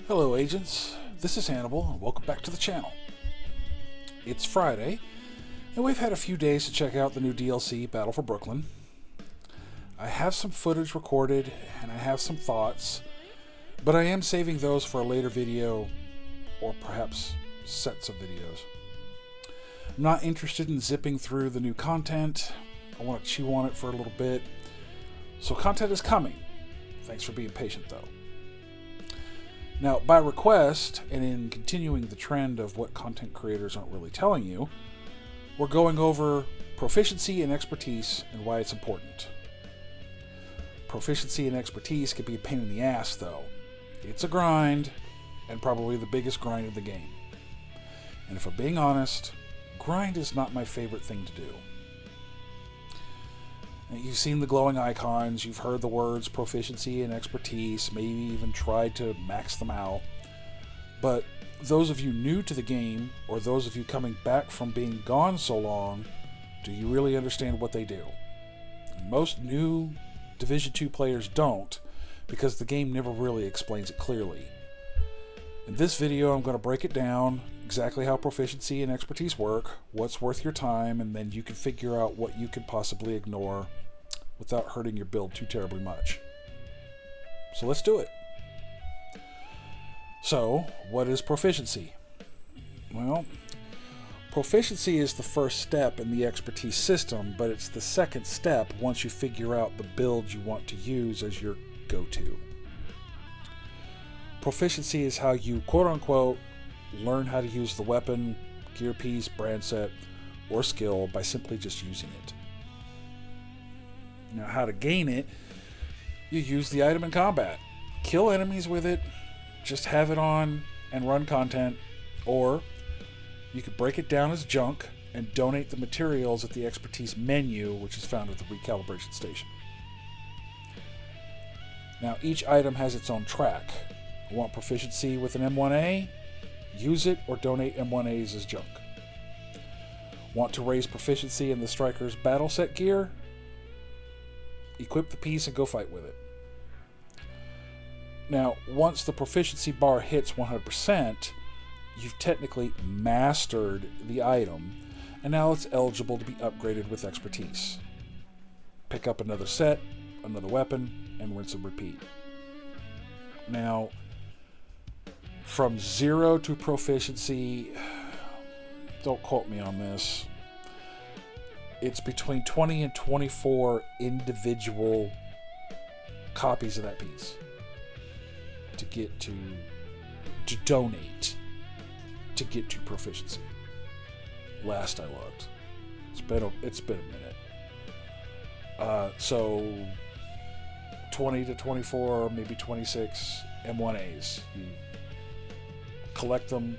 Hello agents, this is Hannibal and welcome back to the channel. It's Friday and we've had a few days to check out the new DLC, Battle for Brooklyn. I have some footage recorded and I have some thoughts, but I am saving those for a later video or perhaps sets of videos. I'm not interested in zipping through the new content. I want to chew on it for a little bit. So content is coming. Thanks for being patient though. Now, by request, and in continuing the trend of what content creators aren't really telling you, we're going over proficiency and expertise and why it's important. Proficiency and expertise can be a pain in the ass, though. It's a grind, and probably the biggest grind of the game. And if I'm being honest, grind is not my favorite thing to do. You've seen the glowing icons, you've heard the words proficiency and expertise, maybe even tried to max them out. But those of you new to the game, or those of you coming back from being gone so long, do you really understand what they do? Most new Division 2 players don't, because the game never really explains it clearly. In this video, I'm going to break it down, exactly how proficiency and expertise work, what's worth your time, and then you can figure out what you could possibly ignore without hurting your build too terribly much. So let's do it. So, what is proficiency? Well, proficiency is the first step in the expertise system, but it's the second step once you figure out the build you want to use as your go-to. Proficiency is how you, quote-unquote, learn how to use the weapon, gear piece, brand set, or skill by simply just using it. Now, how to gain it, you use the item in combat. Kill enemies with it, just have it on and run content, or you could break it down as junk and donate the materials at the expertise menu, which is found at the recalibration station. Now, each item has its own track. You want proficiency with an M1A? Use it or donate M1As as junk. Want to raise proficiency in the striker's battle set gear? Equip the piece and go fight with it. Now, once the proficiency bar hits 100%, you've technically mastered the item, and now it's eligible to be upgraded with expertise. Pick up another set, another weapon, and rinse and repeat. Now, from 0 to proficiency, don't quote me on this, it's between 20 and 24 individual copies of that piece to get to donate to get to proficiency. Last I looked, it's been a minute. So 20 to 24, maybe 26 M1As. You collect them,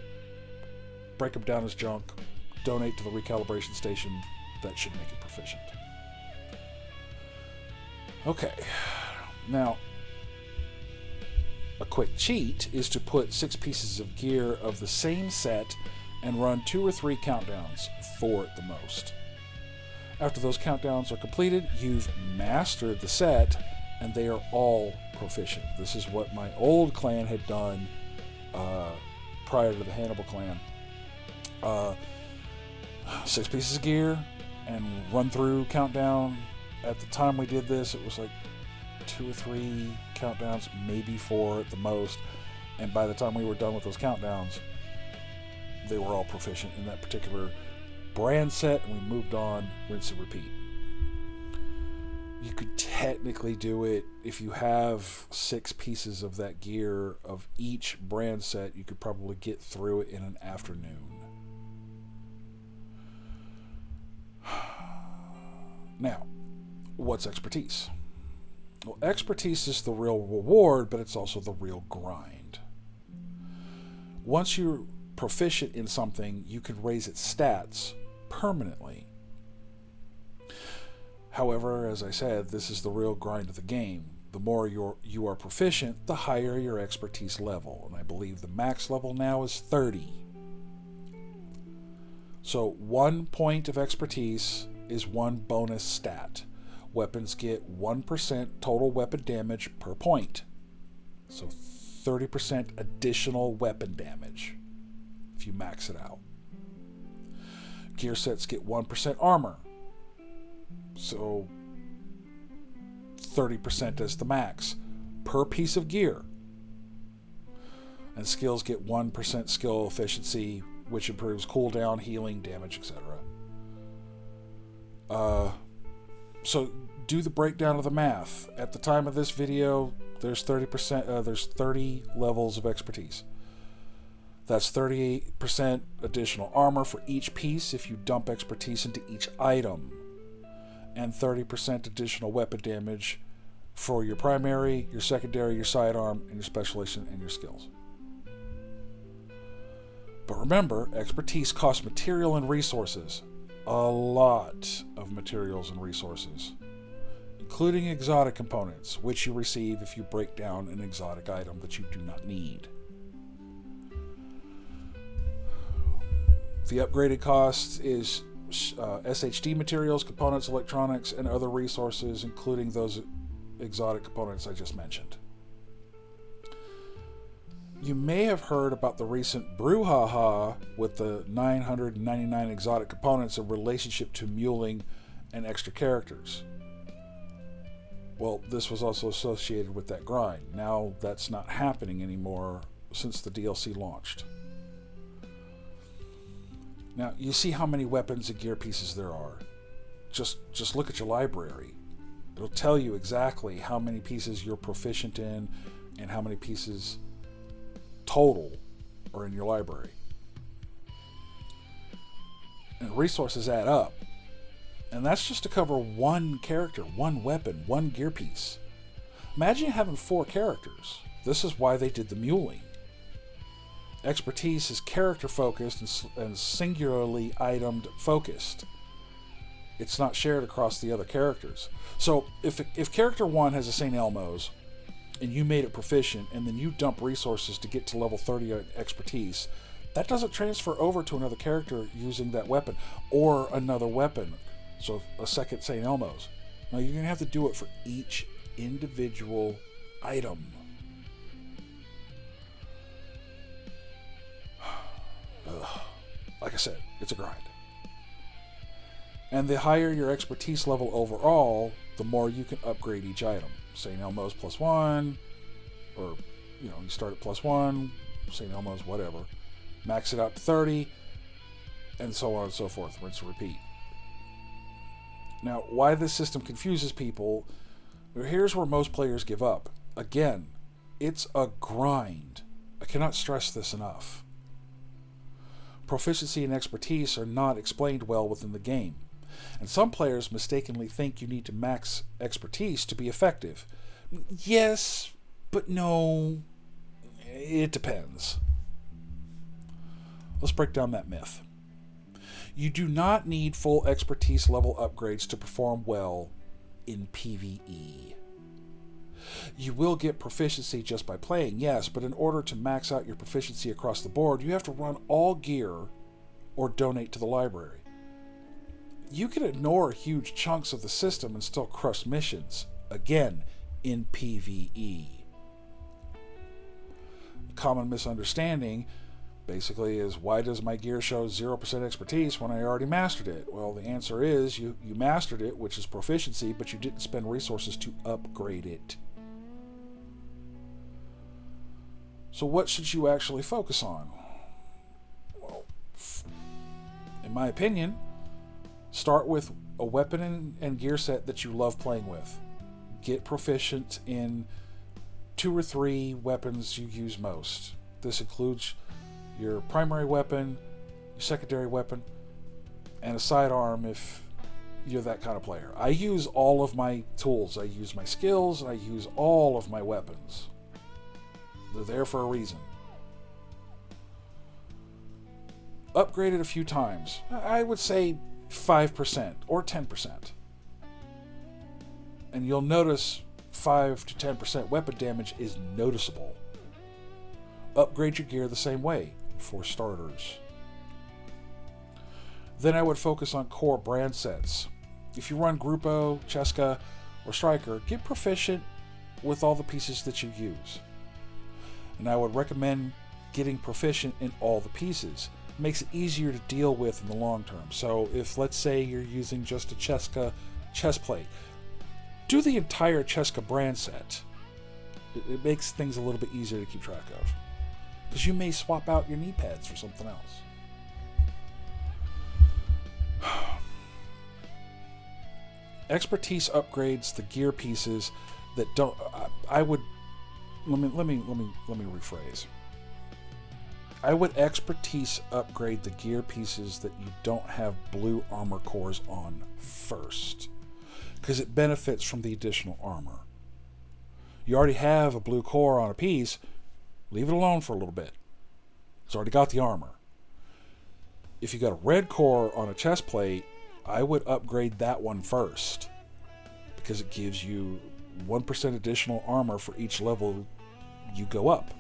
break them down as junk, donate to the recalibration station. That should make it proficient. Okay, now a quick cheat is to put 6 pieces of gear of the same set and run 2 or 3 countdowns, 4 at the most. After those countdowns are completed, you've mastered the set and they are all proficient. This is what my old clan had done prior to the Hannibal clan. 6 pieces of gear and run through countdown. At the time we did this, it was like 2 or 3 countdowns, maybe 4 at the most, and by the time we were done with those countdowns, they were all proficient in that particular brand set, and we moved on, rinse and repeat. You could technically do it if you have 6 pieces of that gear of each brand set. You could probably get through it in an afternoon. Now, what's expertise? Well, expertise is the real reward, but it's also the real grind. Once you're proficient in something, you can raise its stats permanently. However, as I said, this is the real grind of the game. The more you are proficient, the higher your expertise level, and I believe the max level now is 30. So 1 point of expertise is 1 bonus stat. Weapons get 1% total weapon damage per point. So 30% additional weapon damage if you max it out. Gear sets get 1% armor, so 30% as the max per piece of gear. And skills get 1% skill efficiency, which improves cooldown, healing, damage, etc. So do the breakdown of the math. At the time of this video, there's 30 levels of expertise. That's 38% additional armor for each piece if you dump expertise into each item, and 30% additional weapon damage for your primary, your secondary, your sidearm, and your specialization and your skills. But remember, expertise costs material and resources. A lot of materials and resources, including exotic components, which you receive if you break down an exotic item that you do not need. The upgraded cost is SHD materials, components, electronics, and other resources, including those exotic components I just mentioned. You may have heard about the recent brouhaha with the 999 exotic components in relationship to muling and extra characters. Well, this was also associated with that grind. Now that's not happening anymore since the DLC launched. Now, you see how many weapons and gear pieces there are. Just look at your library. It'll tell you exactly how many pieces you're proficient in and how many pieces total are in your library. And resources add up. And that's just to cover one character, one weapon, one gear piece. Imagine having 4 characters. This is why they did the muling. Expertise is character focused and singularly itemed focused. It's not shared across the other characters. So if character 1 has a St. Elmo's and you made it proficient and then you dump resources to get to level 30 expertise, that doesn't transfer over to another character using that weapon or another weapon. So a second St. Elmo's. Now you're going to have to do it for each individual item. Like I said, it's a grind. And the higher your expertise level overall, the more you can upgrade each item. St. Elmo's +1, or you start at +1, St. Elmo's, whatever. Max it out to 30, and so on and so forth. Rinse and repeat. Now, why this system confuses people, here's where most players give up. Again, it's a grind. I cannot stress this enough. Proficiency and expertise are not explained well within the game, and some players mistakenly think you need to max expertise to be effective. Yes, but no. It depends. Let's break down that myth. You do not need full expertise level upgrades to perform well in PvE. You will get proficiency just by playing, yes, but in order to max out your proficiency across the board, you have to run all gear or donate to the library. You can ignore huge chunks of the system and still crush missions, again, in PvE. A common misunderstanding basically is, why does my gear show 0% expertise when I already mastered it? Well, the answer is you mastered it, which is proficiency, but you didn't spend resources to upgrade it. So what should you actually focus on? Well, in my opinion, start with a weapon and gear set that you love playing with. Get proficient in 2 or 3 weapons you use most. This includes your primary weapon, your secondary weapon, and a sidearm if you're that kind of player. I use all of my tools. I use my skills, and I use all of my weapons. They're there for a reason. Upgrade it a few times. I would say 5% or 10%. And you'll notice 5 to 10% weapon damage is noticeable. Upgrade your gear the same way, for starters. Then I would focus on core brand sets. If you run Grupo, Cheska, or Striker, get proficient with all the pieces that you use. and I would recommend getting proficient in all the pieces. It makes it easier to deal with in the long term. So if, let's say, you're using just a Cheska chest plate, do the entire Cheska brand set. It makes things a little bit easier to keep track of, because you may swap out your knee pads for something else. Expertise upgrades the gear pieces that don't. Let me rephrase. I would expertise upgrade the gear pieces that you don't have blue armor cores on first, because it benefits from the additional armor. You already have a blue core on a piece, leave it alone for a little bit. It's already got the armor. If you got a red core on a chest plate, I would upgrade that one first, because it gives you 1% additional armor for each level you go up.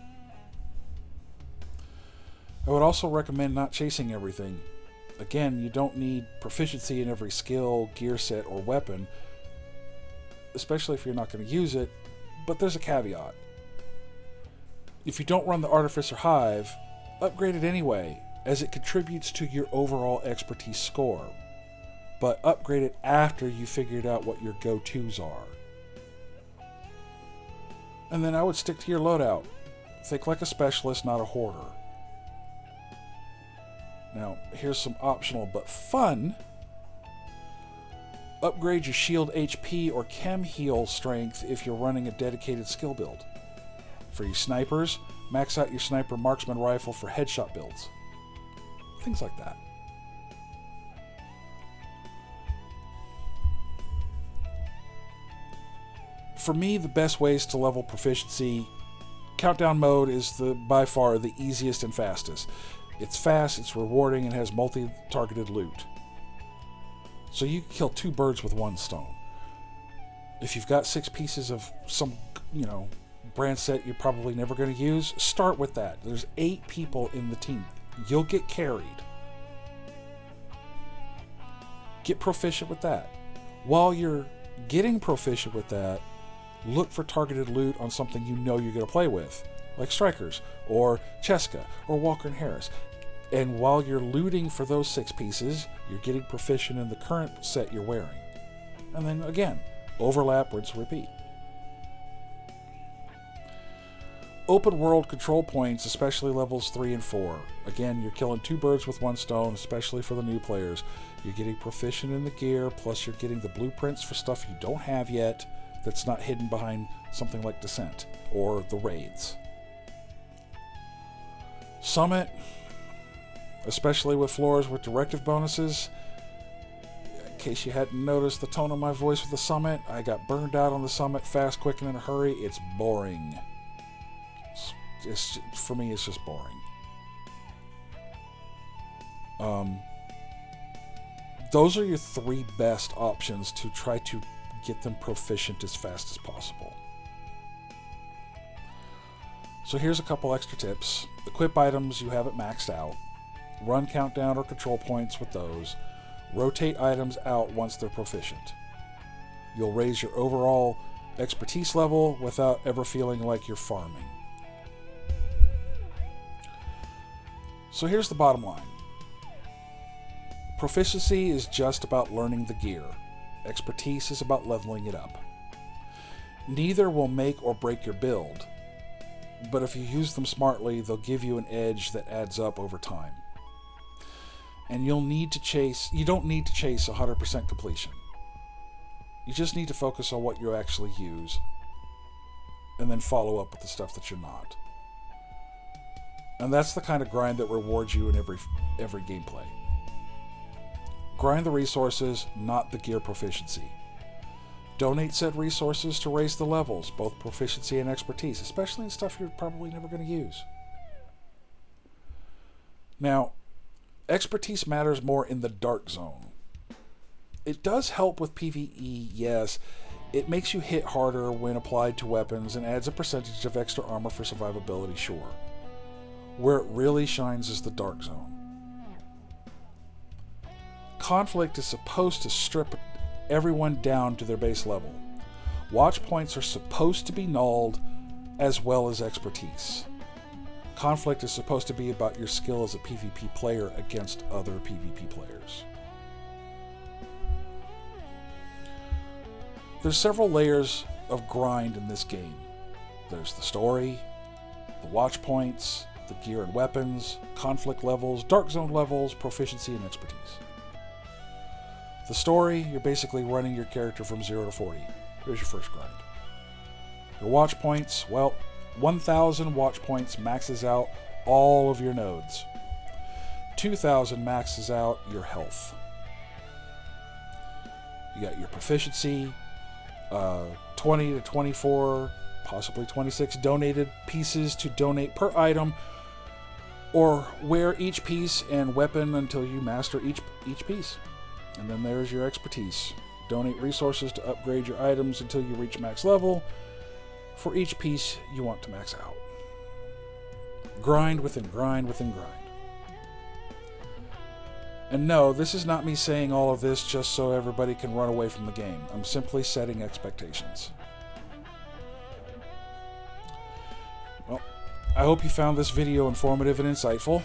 I would also recommend not chasing everything. Again, you don't need proficiency in every skill, gear set, or weapon, especially if you're not going to use it, but there's a caveat. If you don't run the Artificer Hive, upgrade it anyway, as it contributes to your overall expertise score, but upgrade it after you figured out what your go-tos are. And then I would stick to your loadout. Think like a specialist, not a hoarder. Now, here's some optional but fun. Upgrade your shield HP or chem heal strength if you're running a dedicated skill build. For you snipers, max out your sniper marksman rifle for headshot builds. Things like that. For me, the best ways to level proficiency, countdown mode is by far the easiest and fastest. It's fast, it's rewarding, and has multi-targeted loot. So you can kill 2 birds with 1 stone. If you've got 6 pieces of some, brand set you're probably never going to use, start with that. There's 8 people in the team. You'll get carried. Get proficient with that. While you're getting proficient with that, look for targeted loot on something you know you're going to play with, like Strikers, or Cheska, or Walker and Harris. And while you're looting for those 6 pieces, you're getting proficient in the current set you're wearing. And then again, overlap, rinse, repeat. Open world control points, especially levels 3 and 4. Again, you're killing 2 birds with 1 stone, especially for the new players. You're getting proficient in the gear, plus you're getting the blueprints for stuff you don't have yet that's not hidden behind something like Descent or the raids. Summit, especially with floors with directive bonuses. In case you hadn't noticed the tone of my voice with the Summit, I got burned out on the Summit fast, quick, and in a hurry. It's boring. For me, it's just boring. Those are your 3 best options to try to get them proficient as fast as possible. So here's a couple extra tips. Equip items you have it maxed out. Run countdown or control points with those. Rotate items out once they're proficient. You'll raise your overall expertise level without ever feeling like you're farming. So here's the bottom line. Proficiency is just about learning the gear. Expertise is about leveling it up. Neither will make or break your build, but if you use them smartly, they'll give you an edge that adds up over time. And you don't need to chase 100% completion. You just need to focus on what you actually use, and then follow up with the stuff that you're not. And that's the kind of grind that rewards you in every gameplay. Grind the resources, not the gear proficiency. Donate said resources to raise the levels, both proficiency and expertise, especially in stuff you're probably never going to use. Now, expertise matters more in the dark zone. It does help with PvE, yes. It makes you hit harder when applied to weapons and adds a percentage of extra armor for survivability, sure. Where it really shines is the dark zone. Conflict is supposed to strip everyone down to their base level. Watchpoints are supposed to be nulled, as well as expertise. Conflict is supposed to be about your skill as a PvP player against other PvP players. There's several layers of grind in this game. There's the story, the watchpoints, the gear and weapons, conflict levels, dark zone levels, proficiency and expertise. The story, you're basically running your character from 0 to 40. Here's your first grind. Your watchpoints, well, 1,000 watchpoints maxes out all of your nodes. 2,000 maxes out your health. You got your proficiency, 20 to 24, possibly 26 donated pieces to donate per item, or wear each piece and weapon until you master each piece. And then there's your expertise. Donate resources to upgrade your items until you reach max level for each piece you want to max out. Grind within grind within grind. And no, this is not me saying all of this just so everybody can run away from the game. I'm simply setting expectations. Well, I hope you found this video informative and insightful.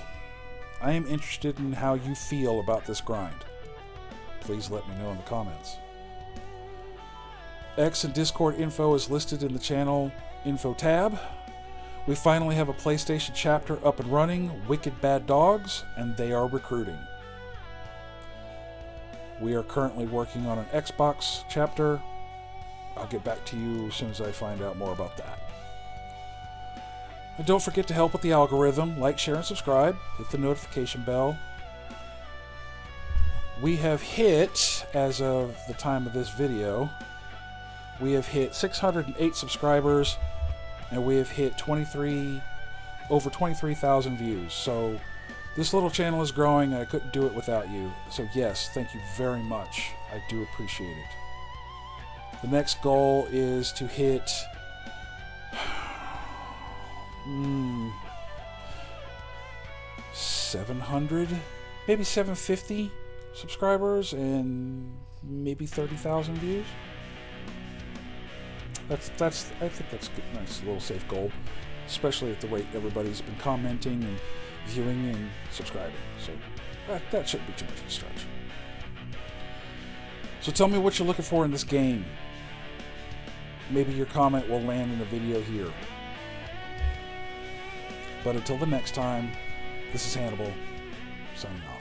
I am interested in how you feel about this grind. Please let me know in the comments. X and Discord info is listed in the channel info tab. We finally have a PlayStation chapter up and running, Wicked Bad Dogs, and they are recruiting. We are currently working on an Xbox chapter. I'll get back to you as soon as I find out more about that. And don't forget to help with the algorithm. Like, share, and subscribe. Hit the notification bell. We have hit, as of the time of this video, we have hit 608 subscribers, and we have hit over 23,000 views. So this little channel is growing, and I couldn't do it without you. So yes, thank you very much. I do appreciate it. The next goal is to hit 700, maybe 750 subscribers and maybe 30,000 views. I think that's a nice little safe goal, especially at the rate everybody's been commenting and viewing and subscribing. So that shouldn't be too much of a stretch. So tell me what you're looking for in this game. Maybe your comment will land in a video here. But until the next time, this is Hannibal, signing off.